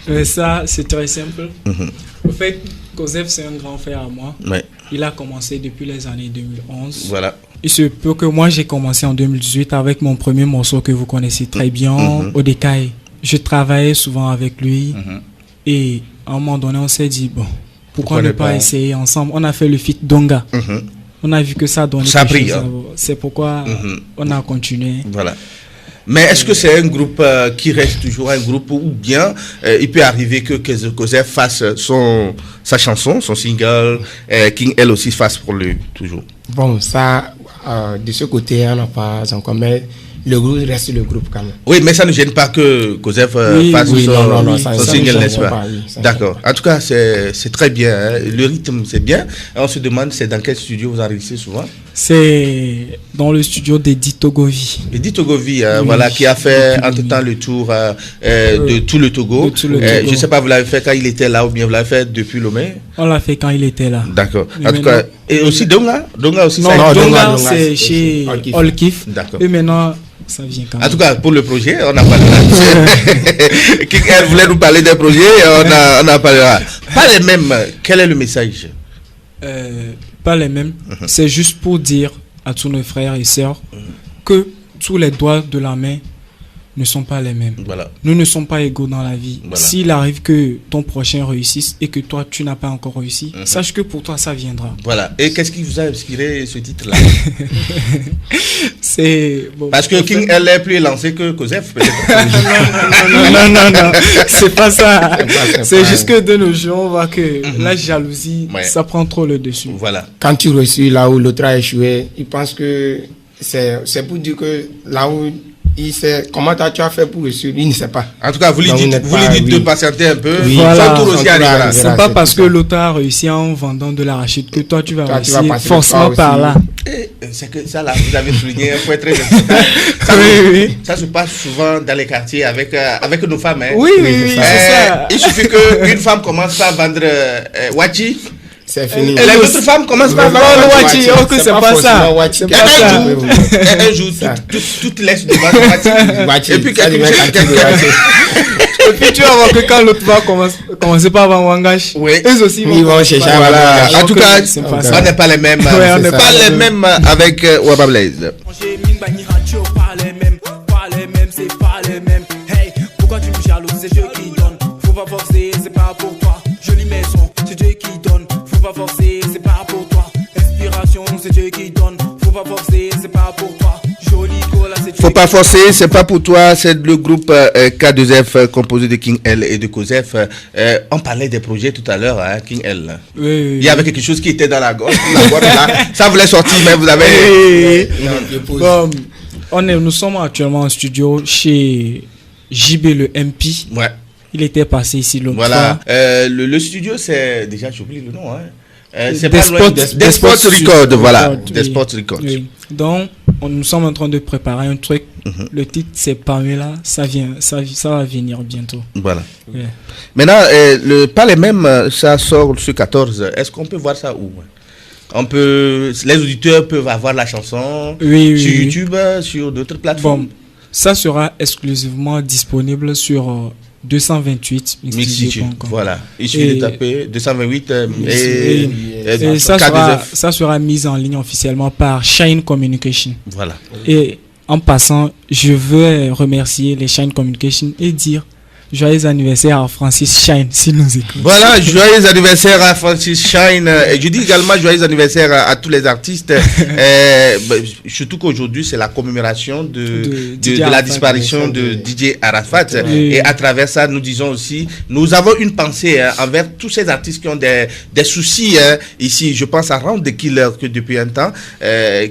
Mais ça, c'est très simple. En fait, Cosef, c'est un grand frère à moi. Ouais. Il a commencé depuis les années 2011. Voilà. Il se peut que moi, j'ai commencé en 2018 avec mon premier morceau que vous connaissez très bien, Odekai. Je travaillais souvent avec lui et à un moment donné, on s'est dit, bon, pourquoi ne pas essayer ensemble? On a fait le feat Donga. On a vu que ça donnait quelque chose. C'est pourquoi on a continué. Voilà. Mais est-ce que c'est un groupe qui reste toujours un groupe ou bien il peut arriver que Cosef fasse sa chanson, son single, King L aussi fasse pour lui toujours? Bon, ça, de ce côté, on n'a pas encore, mais le groupe reste le groupe quand même. Oui, mais ça ne gêne pas que Cosef fasse son single, n'est-ce pas? D'accord. En tout cas, c'est très bien. Hein. Le rythme, c'est bien. On se demande, c'est dans quel studio vous enregistrez souvent? C'est dans le studio d'Edith Togovi. Edith Togovi, voilà, qui a fait entre-temps le tour de tout le Togo. Je ne sais pas, vous l'avez fait quand il était là ou bien vous l'avez fait depuis Lomé? On l'a fait quand il était là. D'accord. En tout cas, et aussi Donga aussi. Non, Donga c'est chez Olkif. D'accord. Et maintenant, ça vient quand même. En tout cas, pour le projet, on a parlé là. Quelqu'un voulait nous parler des projets, on a parlé là. Pas les mêmes. Quel est le message? Pas les mêmes. C'est juste pour dire à tous nos frères et sœurs que tous les doigts de la main ne sont pas les mêmes. Voilà. Nous ne sommes pas égaux dans la vie. Voilà. S'il arrive que ton prochain réussisse et que toi, tu n'as pas encore réussi, sache que pour toi, ça viendra. Voilà. Et qu'est-ce qui vous a inspiré ce titre-là? C'est... Bon, parce que King L est plus lancé que Cosef, peut-être. non. C'est pas ça. C'est juste que de nos jours, on voit que la jalousie, ça prend trop le dessus. Voilà. Quand tu reçus là où l'autre a échoué, il pense que c'est pour dire que là où il sait comment tu as fait pour réussir, il ne sait pas. En tout cas, vous lui dites de patienter un peu. Oui. Voilà. Son tour aussi arrivera. C'est pas parce que l'autre a réussi en vendant de l'arachide que toi tu vas réussir forcément par là. C'est que ça là, vous avez souligné un point très important. Ça se passe souvent dans les quartiers avec nos femmes. Hein. Oui, c'est ça. Il suffit qu'une femme commence par vendre Wachi. C'est fini. Et les autres femmes commencent par vendre Wachi. Oh, que c'est pas ça. C'est pas ça. Un jour, toutes laissent devant Wachi. Et puis et puis tu vas voir que quand l'autre va commencer par vendre Wangash, eux aussi ils vont chercher. Voilà. En tout cas, on n'est pas les mêmes. On n'est pas les mêmes avec Waba Blaze. C'est pas les mêmes. Hey, pourquoi tu me jalouses? C'est Dieu qui donne. Faut pas forcer, c'est pas pour toi. Jolie maison, c'est Dieu qui donne. Faut pas forcer, c'est pas pour toi. Inspiration, c'est Dieu qui donne. Faut pas forcer, c'est pas pour toi. Jolie cola, c'est Dieu. Faut pas forcer, c'est pas pour toi. C'est le groupe K2F composé de King L et de Cosef. On parlait des projets tout à l'heure, hein, King L. Oui. Il y avait quelque chose qui était dans la gorge. Là. Ça voulait sortir, mais vous avez. Bon, nous sommes actuellement en studio chez JB le MP. Ouais. Il était passé ici l'autre fois. Voilà. Le studio, c'est déjà, j'oublie le nom. Hein. C'est pas loin Despot Record, voilà. Despot Record. Oui. Donc, nous sommes en train de préparer un truc Le titre c'est Pamela, ça va venir bientôt. Voilà. Yeah. Maintenant, Pas les mêmes, ça sort ce 14. Est-ce qu'on peut voir ça où? Les auditeurs peuvent avoir la chanson sur YouTube, sur d'autres plateformes. Bon, ça sera exclusivement disponible sur 228 Mix. Voilà. Il suffit de taper 228 et ça sera mis en ligne officiellement par Shine Communication. Voilà. Et en passant, je veux remercier les Shine Communication et dire joyeux anniversaire à Francis Shine, s'il nous écoute. Voilà, joyeux anniversaire à Francis Shine. Et je dis également joyeux anniversaire à tous les artistes. Surtout qu'aujourd'hui, c'est la commémoration de la disparition de DJ Arafat. Et à travers ça, nous disons aussi, nous avons une pensée envers tous ces artistes qui ont des soucis ici. Je pense à Round the Killer, que depuis un temps,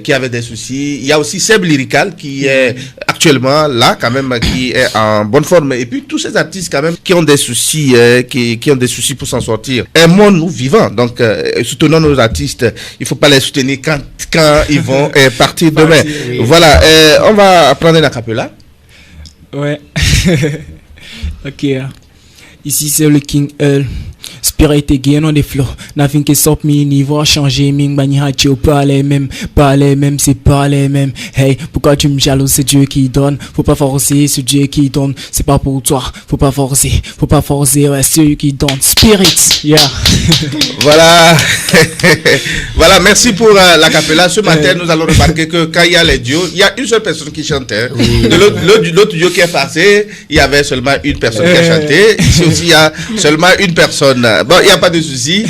qui avait des soucis. Il y a aussi Seb Lyrical, qui est actuellement là, quand même, qui est en bonne forme. Et puis, tous ces artistes quand même qui ont des soucis qui ont des soucis pour s'en sortir. Aimons-nous vivants, donc soutenons nos artistes. Il faut pas les soutenir quand ils vont partir demain. Voilà, on va prendre un acapella. Ouais. Ok. Ici c'est le King L. Spirit again on the floor. Nothing can stop me, niveau changer. Ming bani hacho, pas les mêmes, c'est pas les mêmes. Hey, pourquoi tu me jalouses, c'est Dieu qui donne. Faut pas forcer, c'est Dieu qui donne. C'est pas pour toi, faut pas forcer, ouais, c'est Dieu qui donne. Spirit, yeah. Voilà. Voilà, merci pour la capella. Ce matin, nous allons remarquer que quand il y a les duos, il y a une seule personne qui chantait. De l'autre duo qui est passé, il y avait seulement une personne qui a chanté. Ici aussi, il y a seulement une personne. Bon, il n'y a pas de souci.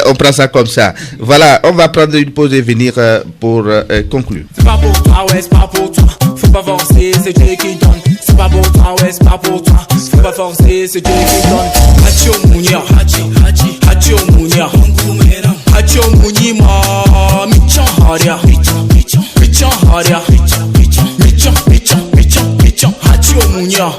On prend ça comme ça. Voilà, on va prendre une pause et venir pour conclure. C'est pas pour toi, ouais, c'est pas pour toi. Faut pas forcer, c'est Dieu qui donne. C'est pas pour toi, ouais, c'est pas pour toi. Faut pas forcer, c'est Dieu qui donne. Hacho Mounia, Hacho Mounia, Hacho Mounima, Michan Haria, Michan Haria, Michan, Hacho Mounia.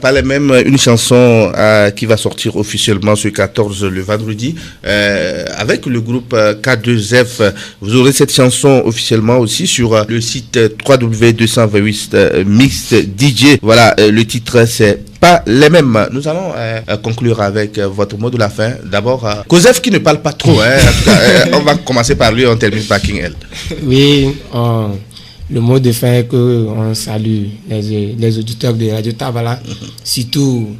Pas les mêmes, une chanson qui va sortir officiellement ce 14 le vendredi avec le groupe K2F. Vous aurez cette chanson officiellement aussi sur le site www.228 Mix DJ. Voilà, le titre c'est Pas les mêmes. Nous allons conclure avec votre mot de la fin. D'abord, Kozef qui ne parle pas trop. En tout cas, on va commencer par lui, on termine par King L. Oui, le mot de fin est qu'on salue les auditeurs de Radio Tabala, surtout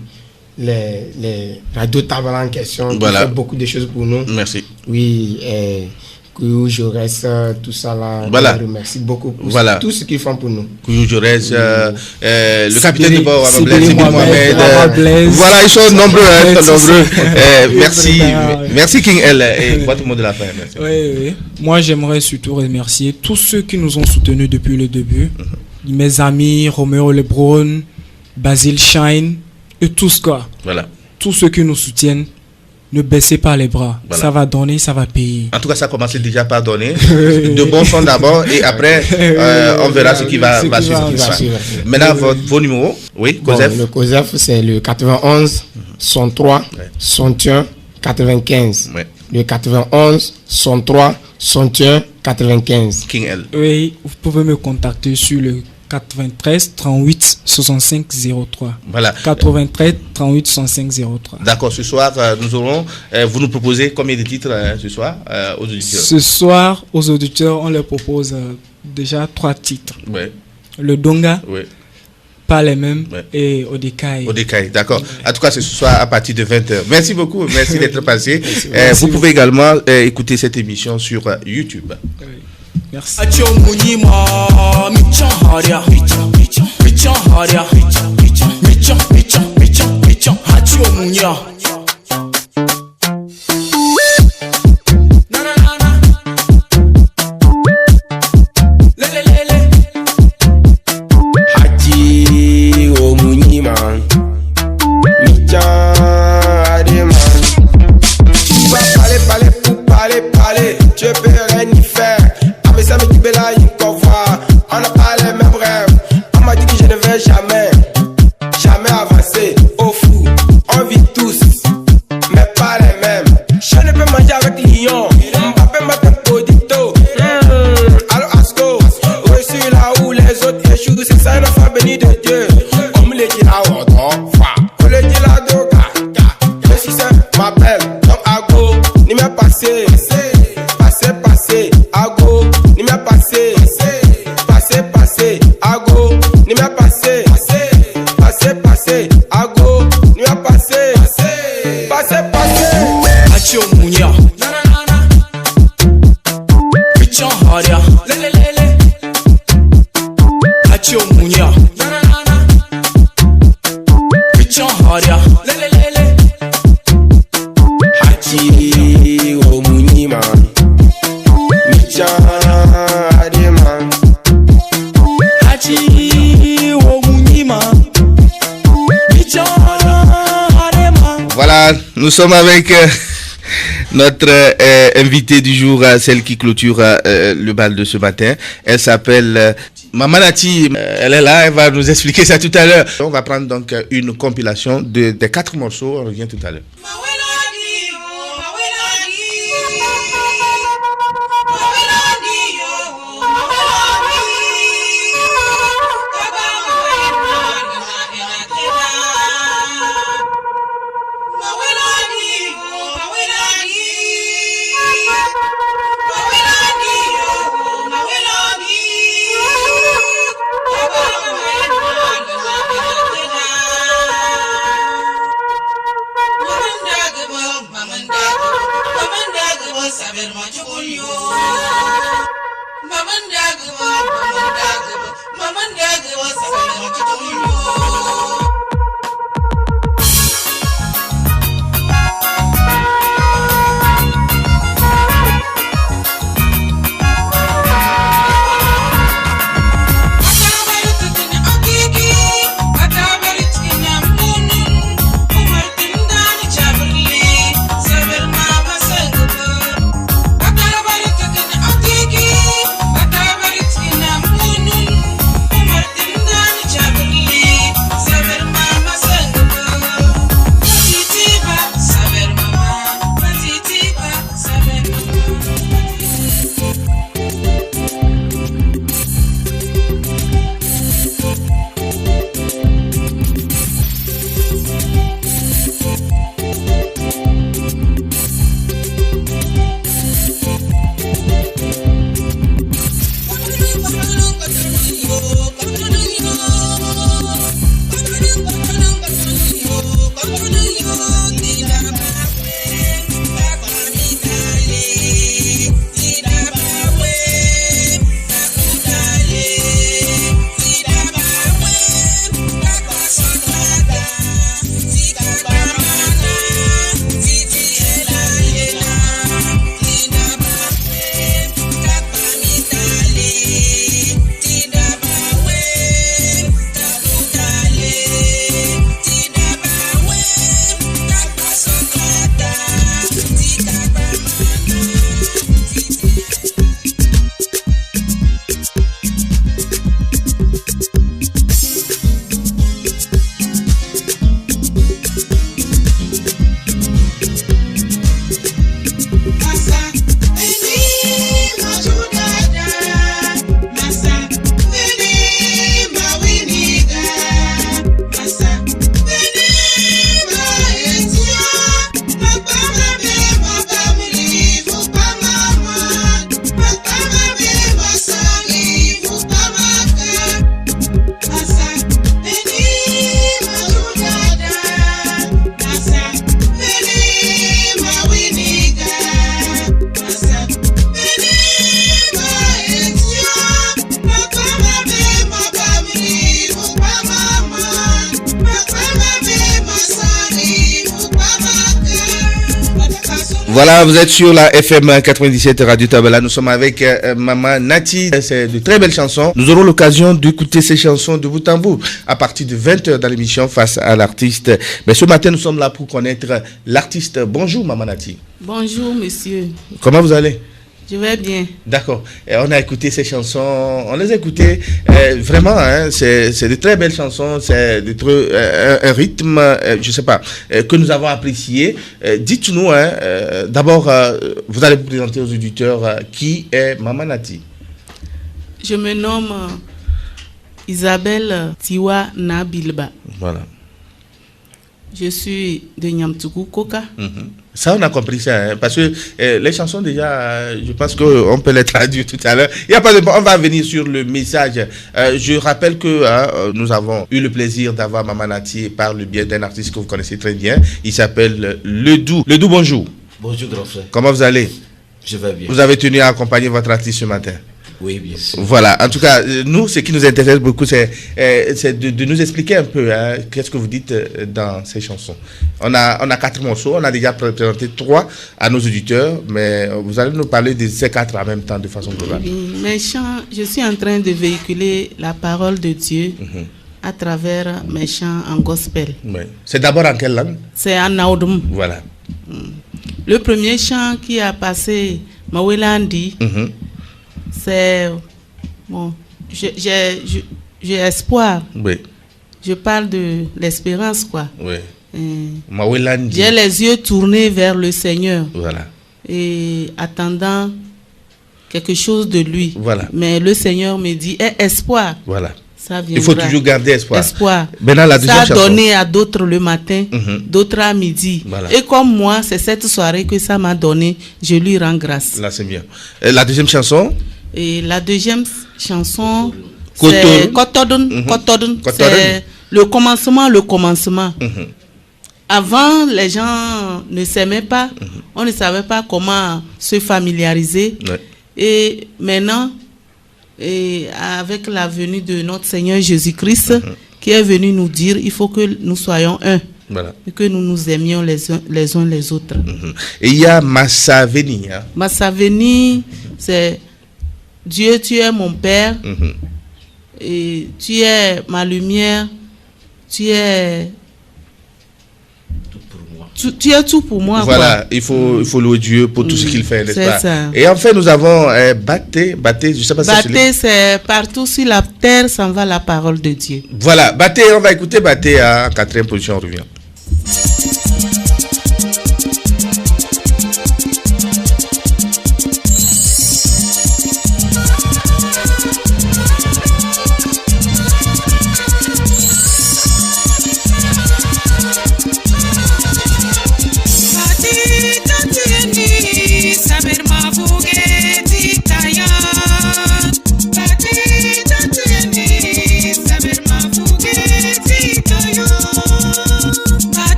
les Radio Tabala en question, qui font beaucoup de choses pour nous. Merci. Oui, Kouyou Jaurès, tout ça là, voilà. Je remercie beaucoup pour tout ce qu'ils font pour nous. Kouyou Jaurès, le capitaine de bord, Mohamed, voilà, ils sont nombreux. Merci King L. Et votre mot de la fin. Merci. Oui. Moi, j'aimerais surtout remercier tous ceux qui nous ont soutenus depuis le début. Mes amis, Roméo Lebron, Basil Shine, et tous quoi. Voilà. Tous ceux qui nous soutiennent. Ne baissez pas les bras, voilà. Ça va donner, ça va payer. En tout cas, ça commence déjà par donner. De bons sons d'abord et après, on verra ce qui va suivre. Maintenant, vos numéros. Oui, Kozef. Le Kozef, c'est le 91, 103, 61, 95. Ouais. Le 91, 103, 61, 95. King L. Oui, vous pouvez me contacter sur le 93 38 65 03. Voilà. 93 38 65 03. D'accord, ce soir, nous aurons. Vous nous proposez combien de titres ce soir aux auditeurs? Ce soir, aux auditeurs, on leur propose déjà 3 titres. Ouais. Le Donga. Ouais. Pas les mêmes. Ouais. Et Odekai. Odekai, d'accord. En tout cas, c'est ce soir à partir de 20h. Merci beaucoup, merci d'être passé. Vous pouvez également écouter cette émission sur YouTube. Oui. Merci. Jamais papillon. Appelle ma tête codito. Allo Asco. Je suis là où les autres échouent. C'est ça une enfant béni de Dieu. On me le dit là, on fa. On le dit là, doga. Le système m'appelle. Comme Ago. Ni m'a passé. Passé. Ago. Ni m'a passé. Passé. Ago. Ni m'a passé. Passé. Ago. Ni m'a passé. Passé. Achio Munya. Pichon Haria. Achio Munya. Pichon Haria. Hachi o Munyima. Micha Ademan. Hachi o Munyima. Pichon Ademan. Voilà, nous sommes avec notre invitée du jour, celle qui clôture le bal de ce matin. Elle s'appelle Maman Nati. Elle est là, elle va nous expliquer ça tout à l'heure. On va prendre donc une compilation des 4 morceaux. On revient tout à l'heure. Voilà, vous êtes sur la FM 97 Radio Tabala. Nous sommes avec Maman Nati. C'est de très belles chansons. Nous aurons l'occasion d'écouter ces chansons de bout en bout à partir de 20h dans l'émission Face à l'artiste. Mais ce matin, nous sommes là pour connaître l'artiste. Bonjour Maman Nati. Bonjour monsieur. Comment vous allez? Je vais bien. D'accord. On a écouté ces chansons, on les a écoutées vraiment, hein, c'est de très belles chansons, c'est un rythme, je sais pas, que nous avons apprécié. Dites-nous, d'abord, vous allez vous présenter aux auditeurs qui est Maman Nati. Je me nomme Isabelle Tiwa Nabilba. Voilà. Je suis de Nyamtougou Koka. Ça, on a compris ça, hein, parce que les chansons, déjà, je pense qu'on peut les traduire tout à l'heure. Il y a pas de... On va venir sur le message. Je rappelle que nous avons eu le plaisir d'avoir Maman Nati par le biais d'un artiste que vous connaissez très bien. Il s'appelle Ledou. Ledou, bonjour. Bonjour, grand frère. Comment vous allez? Je vais bien. Vous avez tenu à accompagner votre artiste ce matin? Oui, bien sûr. Voilà, en tout cas, nous, ce qui nous intéresse beaucoup, c'est de nous expliquer un peu qu'est-ce que vous dites dans ces chansons. On a 4 morceaux, on a déjà présenté 3 à nos auditeurs, mais vous allez nous parler de ces 4 en même temps, de façon globale. Oui, mes chants, je suis en train de véhiculer la parole de Dieu à travers mes chants en gospel. Oui. C'est d'abord en quelle langue? C'est en Naoudum. Voilà. Le premier chant qui a passé, Mawelandi, c'est bon, j'ai espoir. Oui. Je parle de l'espérance, quoi. Oui. J'ai les yeux tournés vers le Seigneur. Voilà. Et attendant quelque chose de lui. Voilà. Mais le Seigneur me dit espoir. Voilà. Ça viendra. Il faut toujours garder espoir. Espoir. Maintenant, la ça a donné à d'autres le matin, d'autres à midi. Voilà. Et comme moi, c'est cette soirée que ça m'a donné, je lui rends grâce. Là, c'est bien. Et la deuxième chanson? Et la deuxième chanson, c'est Kotodun. C'est le commencement. Avant, les gens ne s'aimaient pas. On ne savait pas comment se familiariser. Ouais. Et maintenant, avec la venue de notre Seigneur Jésus-Christ, qui est venu nous dire, il faut que nous soyons un. Voilà. Et que nous nous aimions les uns les autres. Et il y a Massaveni. Hein? Massaveni, c'est Dieu, tu es mon Père, et tu es ma lumière, tu es tout pour moi. Voilà, quoi. il faut louer Dieu pour tout ce qu'il fait, n'est-ce pas? Ça. Et enfin, nous avons Baté, je sais pas si c'est partout sur la terre s'en va la parole de Dieu. Voilà, Baté, on va écouter Baté en 4e position, on revient.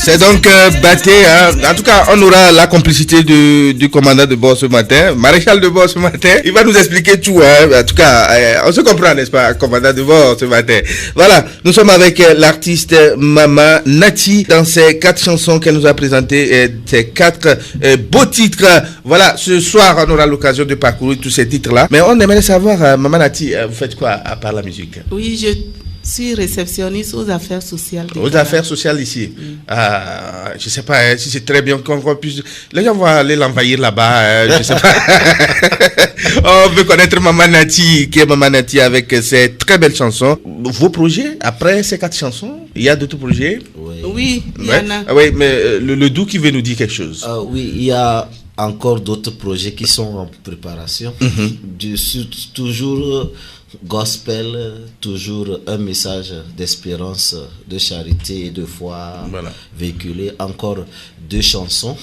C'est donc Baté, hein. En tout cas, on aura la complicité du commandant de bord ce matin, maréchal de bord ce matin. Il va nous expliquer tout, hein. En tout cas, on se comprend, n'est-ce pas, commandant de bord ce matin. Voilà, nous sommes avec l'artiste Maman Nati dans ces 4 chansons qu'elle nous a présentées, ces 4 beaux titres. Voilà, ce soir, on aura l'occasion de parcourir tous ces titres-là. Mais on aimerait savoir, Maman Nati, vous faites quoi à part la musique? Oui, je suis réceptionniste aux affaires sociales. Aux affaires sociales ici. Je ne sais pas si c'est très bien qu'on puisse... Les gens vont aller l'envahir là-bas. Je ne sais pas. On veut connaître Maman Nati, qui est Maman Nati avec ses très belles chansons. Vos projets, après ces 4 chansons, il y a d'autres projets? Oui, il y en a. Oui, mais le Dou qui veut nous dire quelque chose. Oui, il y a encore d'autres projets qui sont en préparation. Toujours gospel, toujours un message d'espérance, de charité et de foi véhiculé. Encore 2 chansons,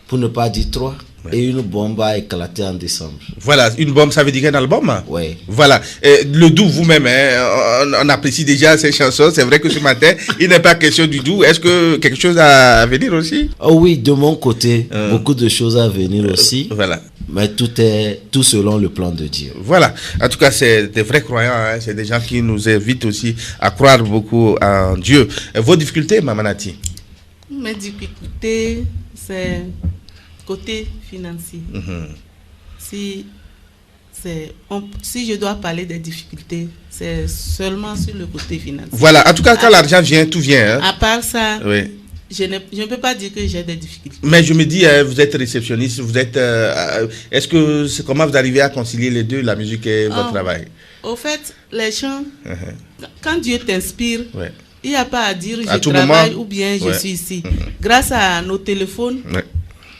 pour ne pas dire 3. Et une bombe a éclaté en décembre. Voilà, une bombe, ça veut dire un album? Oui. Voilà. Le Dou, vous-même, on apprécie déjà ces chansons. C'est vrai que ce matin, il n'est pas question du Dou. Est-ce que quelque chose à venir aussi? Oui, de mon côté, beaucoup de choses à venir aussi. Voilà. Mais tout selon le plan de Dieu. Voilà. En tout cas, c'est des vrais croyants. Hein. C'est des gens qui nous invitent aussi à croire beaucoup en Dieu. Vos difficultés, Maman Nati? Mes difficultés, c'est côté financier. Si je dois parler des difficultés, c'est seulement sur le côté financier. Voilà, en tout cas, quand l'argent vient, tout vient. Hein. À part ça, oui. Je ne peux pas dire que j'ai des difficultés. Mais je me dis, vous êtes réceptionniste, vous êtes. Est-ce que comment vous arrivez à concilier les deux, la musique et votre travail? Au fait, les chants, quand Dieu t'inspire, il n'y a pas à dire à je travaille ou bien je suis ici. Grâce à nos téléphones,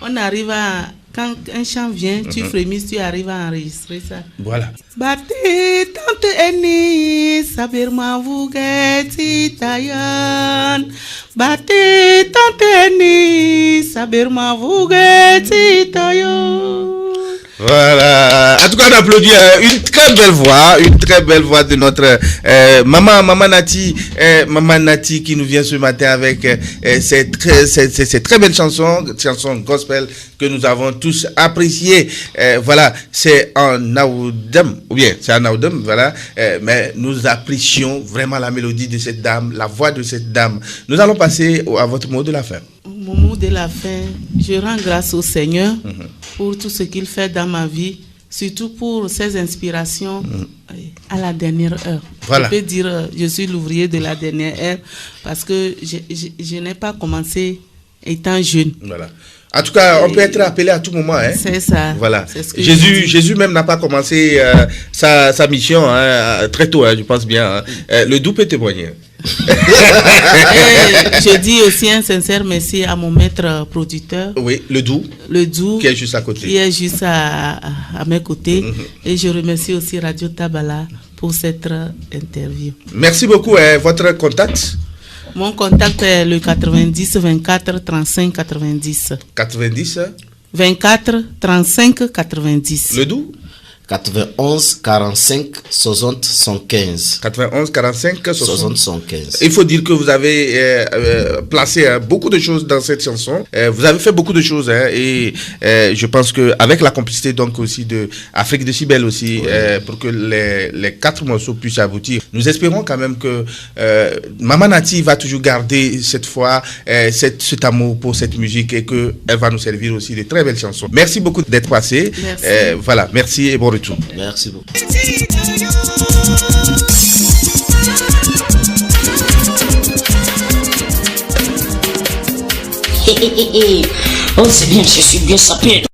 on arrive à. Quand un chant vient, tu frémisses, tu arrives à enregistrer ça. Voilà. Bate tante eni sabirma vugeti tayan. Bate tante eni sabirma vugeti tayan. Voilà. En tout cas, on applaudit une très belle voix de notre maman Nati qui nous vient ce matin avec cette très belle chanson gospel que nous avons tous appréciée. Voilà, c'est en Naoudem, ou bien c'est en Naoudem, voilà. Mais nous apprécions vraiment la mélodie de cette dame, la voix de cette dame. Nous allons passer à votre mot de la fin. Mon mot de la fin, je rends grâce au Seigneur pour tout ce qu'il fait dans ma vie, surtout pour ses inspirations à la dernière heure. Voilà. Je peux dire, je suis l'ouvrier de la dernière heure parce que je n'ai pas commencé étant jeune. Voilà. En tout cas, on peut être appelé à tout moment. Hein. C'est ça. Voilà. C'est ce que Jésus même n'a pas commencé sa mission très tôt, je pense bien. Le doux peut témoigner. Je dis aussi un sincère merci à mon maître producteur. Oui, le doux. Qui est juste à côté. Qui est juste à mes côtés. Et je remercie aussi Radio Tabala pour cette interview. Merci beaucoup. Votre contact? Mon contact est le 90 24 35 90. 90 24 35 90. Le doux? 91 45 60 115. 91 45 60 115. Il faut dire que vous avez placé beaucoup de choses dans cette chanson. Vous avez fait beaucoup de choses et je pense que avec la complicité donc aussi de Afrique de Cibel aussi pour que les 4 morceaux puissent aboutir. Nous espérons quand même que Maman Nati va toujours garder cette fois cet amour pour cette musique et que elle va nous servir aussi de très belles chansons. Merci beaucoup d'être passé. Merci. Voilà, merci et bon retour. Merci beaucoup. Oh, c'est bien, je suis bien sapé.